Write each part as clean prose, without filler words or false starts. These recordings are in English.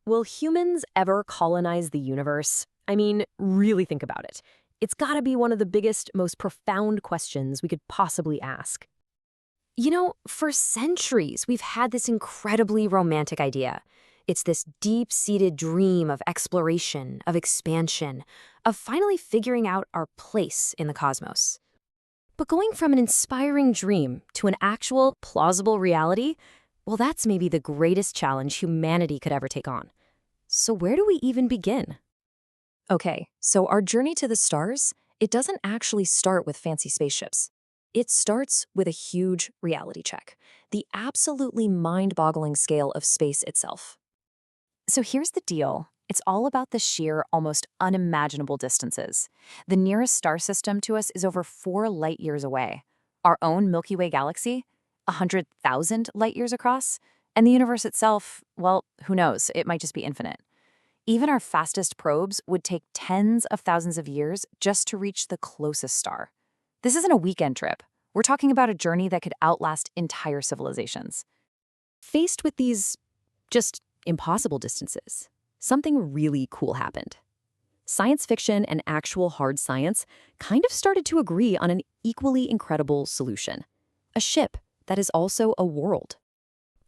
Will humans ever colonize the universe? I mean, really think about it. It's gotta be one of the biggest, most profound questions we could possibly ask. For centuries, we've had this incredibly romantic idea. It's this deep-seated dream of exploration, of expansion, of finally figuring out our place in the cosmos. But going from an inspiring dream to an actual, plausible reality, well, that's maybe the greatest challenge humanity could ever take on. So where do we even begin? Okay, so our journey to the stars, it doesn't actually start with fancy spaceships. It starts with a huge reality check, the absolutely mind-boggling scale of space itself. So here's the deal. It's all about the sheer, almost unimaginable distances. The nearest star system to us is over 4 light years away. Our own Milky Way galaxy, 100,000 light years across. And the universe itself, well, who knows? It might just be infinite. Even our fastest probes would take tens of thousands of years just to reach the closest star. This isn't a weekend trip. We're talking about a journey that could outlast entire civilizations. Faced with these just impossible distances, something really cool happened. Science fiction and actual hard science kind of started to agree on an equally incredible solution. A ship that is also a world.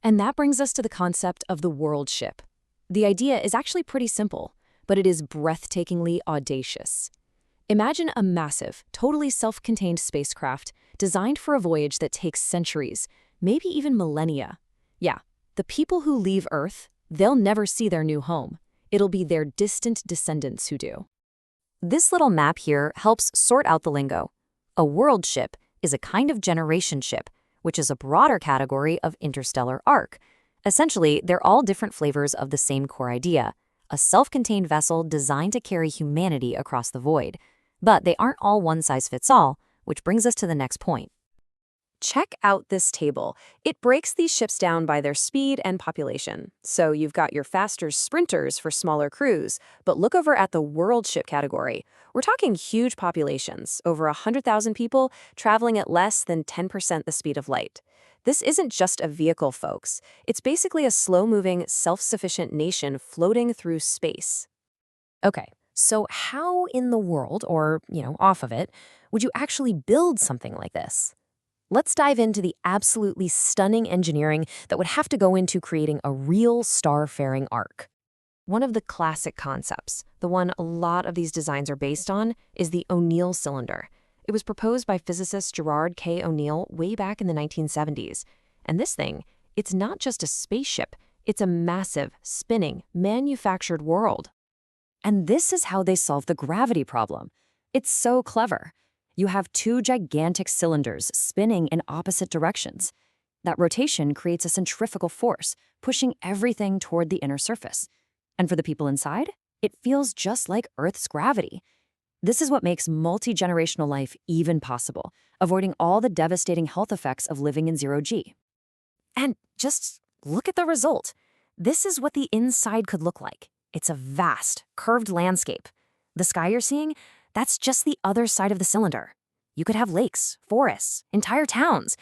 And that brings us to the concept of the world ship. The idea is actually pretty simple, but it is breathtakingly audacious. Imagine a massive, totally self-contained spacecraft designed for a voyage that takes centuries, maybe even millennia. Yeah, the people who leave Earth, they'll never see their new home. It'll be their distant descendants who do. This little map here helps sort out the lingo. A world ship is a kind of generation ship, which is a broader category of interstellar arc. Essentially, they're all different flavors of the same core idea, a self-contained vessel designed to carry humanity across the void. But they aren't all one-size-fits-all, which brings us to the next point. Check out this table. It breaks these ships down by their speed and population. So you've got your faster sprinters for smaller crews, but look over at the world ship category. We're talking huge populations, over 100,000 people traveling at less than 10% the speed of light. This isn't just a vehicle, folks. It's basically a slow-moving, self-sufficient nation floating through space. Okay, so how in the world, or, off of it, would you actually build something like this? Let's dive into the absolutely stunning engineering that would have to go into creating a real star-faring arc. One of the classic concepts, the one a lot of these designs are based on, is the O'Neill cylinder. It was proposed by physicist Gerard K. O'Neill way back in the 1970s. And this thing, it's not just a spaceship, it's a massive, spinning, manufactured world. And this is how they solve the gravity problem. It's so clever. You have 2 gigantic cylinders spinning in opposite directions. That rotation creates a centrifugal force, pushing everything toward the inner surface. And for the people inside, it feels just like Earth's gravity. This is what makes multi-generational life even possible, avoiding all the devastating health effects of living in zero-G. And just look at the result. This is what the inside could look like. It's a vast, curved landscape. The sky you're seeing, that's just the other side of the cylinder. You could have lakes, forests, entire towns.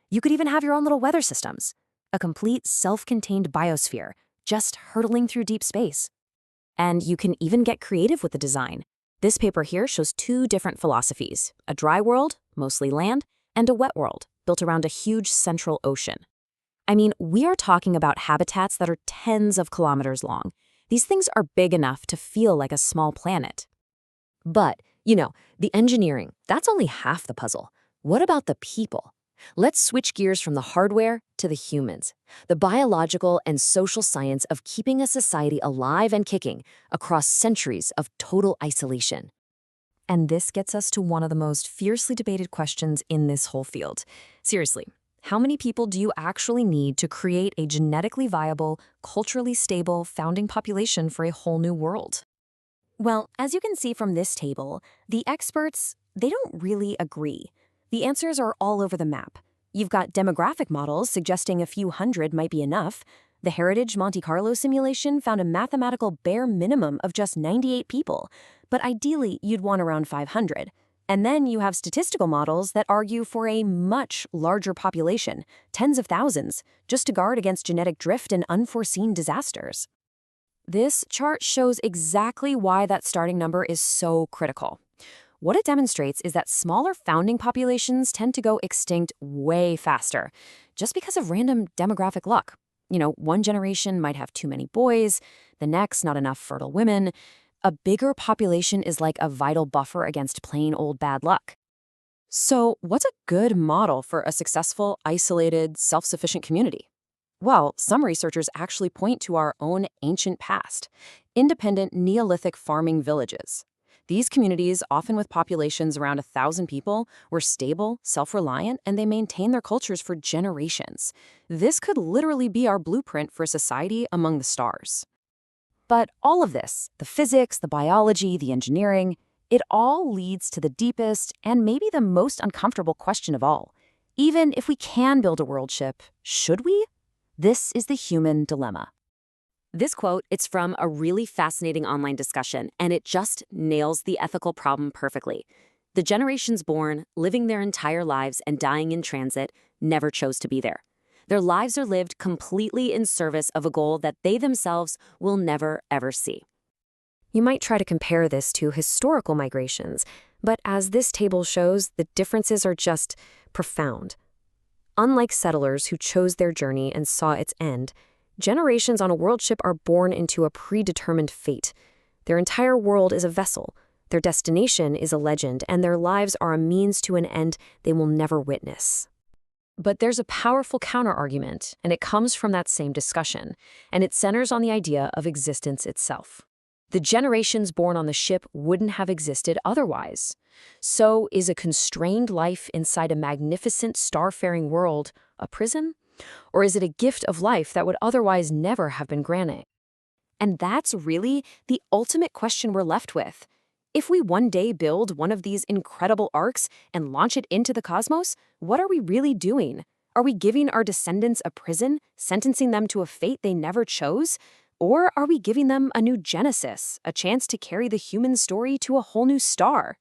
You could even have your own little weather systems. A complete self-contained biosphere, just hurtling through deep space. And you can even get creative with the design. This paper here shows 2 different philosophies, a dry world, mostly land, and a wet world, built around a huge central ocean. I mean, we are talking about habitats that are tens of kilometers long. These things are big enough to feel like a small planet. But, the engineering, that's only half the puzzle. What about the people? Let's switch gears from the hardware to the humans, the biological and social science of keeping a society alive and kicking across centuries of total isolation. And this gets us to one of the most fiercely debated questions in this whole field. Seriously, how many people do you actually need to create a genetically viable, culturally stable founding population for a whole new world? Well, as you can see from this table, the experts, they don't really agree. The answers are all over the map. You've got demographic models suggesting a few hundred might be enough. The Heritage Monte Carlo simulation found a mathematical bare minimum of just 98 people, but ideally you'd want around 500. And then you have statistical models that argue for a much larger population, tens of thousands, just to guard against genetic drift and unforeseen disasters. This chart shows exactly why that starting number is so critical. What it demonstrates is that smaller founding populations tend to go extinct way faster, just because of random demographic luck. One generation might have too many boys, the next not enough fertile women. A bigger population is like a vital buffer against plain old bad luck. So, what's a good model for a successful, isolated, self-sufficient community? Well, some researchers actually point to our own ancient past, independent Neolithic farming villages. These communities, often with populations around 1,000 people, were stable, self-reliant, and they maintained their cultures for generations. This could literally be our blueprint for a society among the stars. But all of this, the physics, the biology, the engineering, it all leads to the deepest and maybe the most uncomfortable question of all. Even if we can build a world ship, should we? This is the human dilemma. This quote, it's from a really fascinating online discussion, and it just nails the ethical problem perfectly. The generations born, living their entire lives and dying in transit, never chose to be there. Their lives are lived completely in service of a goal that they themselves will never, ever see. You might try to compare this to historical migrations, but as this table shows, the differences are just profound. Unlike settlers who chose their journey and saw its end, generations on a world ship are born into a predetermined fate. Their entire world is a vessel, their destination is a legend, and their lives are a means to an end they will never witness. But there's a powerful counterargument, and it comes from that same discussion, and it centers on the idea of existence itself. The generations born on the ship wouldn't have existed otherwise. So is a constrained life inside a magnificent starfaring world a prison? Or is it a gift of life that would otherwise never have been granted? And that's really the ultimate question we're left with. If we one day build one of these incredible arcs and launch it into the cosmos, what are we really doing? Are we giving our descendants a prison, sentencing them to a fate they never chose? Or are we giving them a new genesis, a chance to carry the human story to a whole new star?